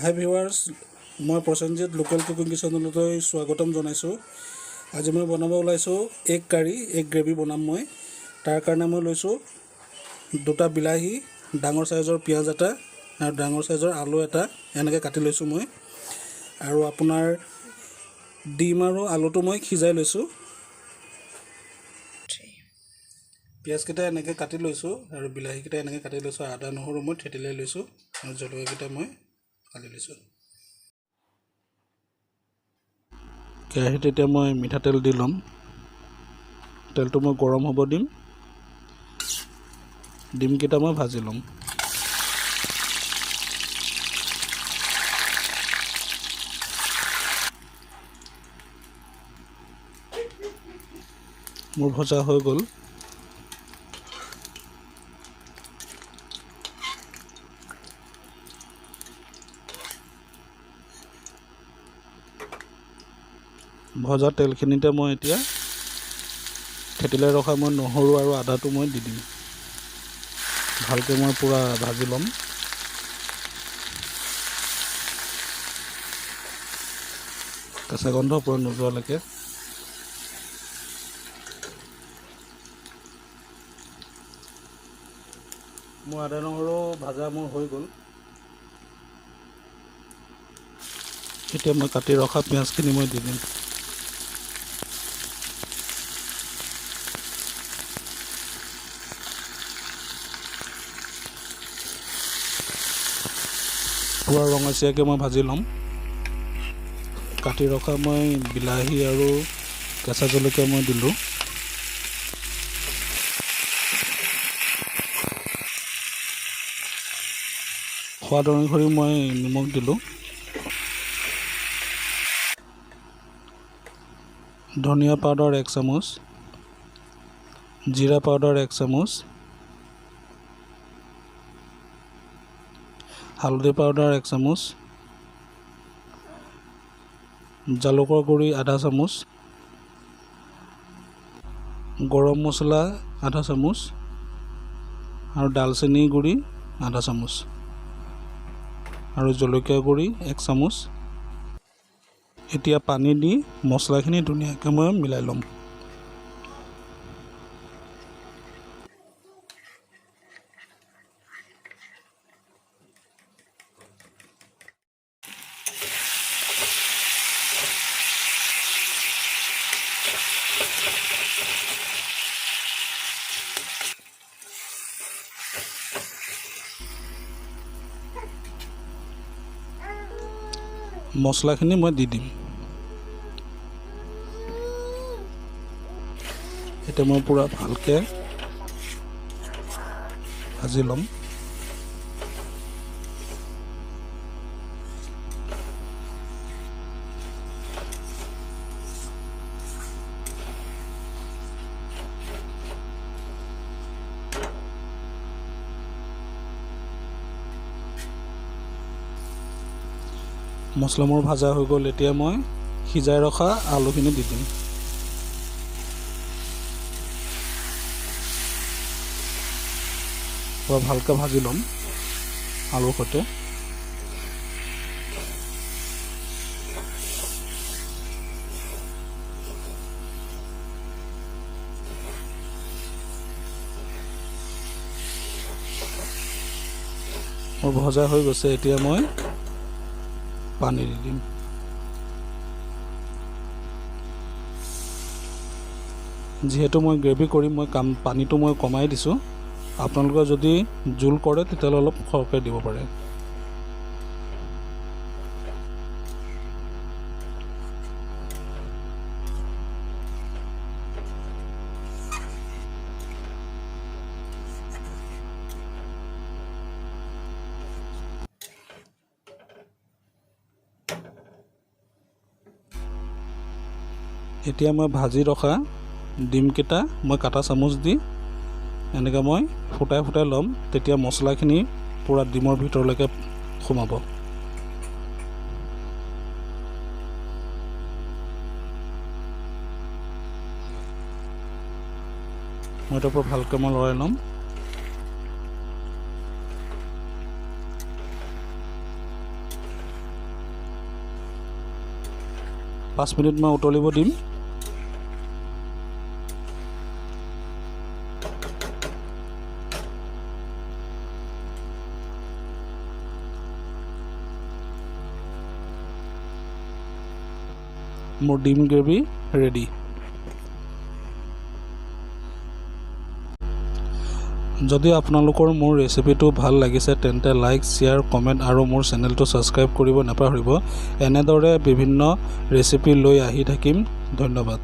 হাই viewers, মই Prosenjit local cooking কিচেনলৈ স্বাগতম জনাইছোঁ। আজি মই বনাব ওলাইছোঁ এগ কাৰী, এগ গ্ৰেভি বনাম মই। তাৰ কাৰণে মই লৈছোঁ 2টা বিলাহী, ডাঙৰ চাইজৰ পিঁয়াজ এটা আৰু ডাঙৰ চাইজৰ আলু এটা এনেকৈ কাটি লৈছোঁ মই। আৰু আপোনাৰ ডিম আৰু আলুটো মই সিজাই লৈছোঁ। পিঁয়াজকেইটা এনেকৈ কাটি লৈছোঁ আৰু বিলাহীকেইটা এনেকৈ কাটি লৈছোঁ। আদা নহৰু মই থেতেলিয়াই লৈছোঁ আৰু জলকীয়াকেইটা মই কাটি লৈছোঁ। কেৰাহীত এতিয়া মই মিঠাতেল দি ল'ম। তেলটো মই গৰম হ'ব দিম। ডিমকেইটা মই ভাজি ল'ম। মোৰ ভজা হৈ গ'ল। ভজা তেলখিনিতে মই এতিয়া থেতেলিয়াই ৰখা মই নহৰু আৰু আদাটো মই দি দিম। ভালকৈ মই পূৰা ভাজি ল'ম। কেঁচা গন্ধ পূৰা নোযোৱালৈকে। মোৰ আদা নহৰু ভাজা মোৰ হৈ গ'ল। এতিয়া মই কাটি ৰখা পিঁয়াজখিনি মই দি দিম। পূৰা ৰঙচীয়াকৈ মই ভাজি ল'ম। কাটি ৰখা মই বিলাহী আৰু কেঁচা জলকীয়া মই দিলোঁ। সোৱাদ অনুসৰি মই নিমখ দিলোঁ। ধনিয়া পাউডাৰ 1 চামুচ, জিৰা পাউডাৰ 1 চামুচ, হালধি পাউডাৰ 1 চামুচ, জালুকৰ গুড়ি আধা চামুচ, গৰম মছলা আধা চামুচ আৰু ডালচেনি গুড়ি আধা চামুচ আৰু জলকীয়া গুড়ি 1 চামুচ। এতিয়া পানী দি মছলাখিনি ধুনীয়াকৈ মই মিলাই ল'ম। মছলাখিনি মই দি দিম। এতিয়া মই পূৰা ভালকৈ ভাজি ল'ম। মছলা মোৰ ভাজা হৈ গ'ল। এতিয়া মই সিজাই ৰখা আলুখিনি দি দিম। পূৰা ভালকৈ ভাজি ল'ম আলুৰ সৈতে। মোৰ ভজা হৈ গৈছে। এতিয়া মই পানী দি দিম। যিহেতু মই গ্ৰেভি কৰিম, মই পানীটো মই কমাই দিছোঁ। আপোনালোকে যদি জোল কৰে তেতিয়াহ'লে অলপ সৰহকৈ দিব পাৰে। এতিয়া মই ভাজি ৰখা ডিমকেইটা মই কাটা চামুচ দি এনেকৈ মই ফুটাই ফুটাই ল'ম। তেতিয়া মছলাখিনি পূৰা ডিমৰ ভিতৰলৈকে সোমাব। মই তাৰ পৰা ভালকৈ মই লৰাই ল'ম। 5 মিনিট মই উতলিব দিম। মোৰ ডিম গ্ৰেভি ৰেডি। যদি আপোনালোকৰ মোৰ ৰেচিপিটো ভাল লাগিছে তেন্তে লাইক, শ্বেয়াৰ, কমেণ্ট আৰু মোৰ চেনেলটো ছাবস্ক্ৰাইব কৰিব নাপাহৰিব। এনেদৰে বিভিন্ন ৰেচিপি লৈ আহি থাকিম। ধন্যবাদ।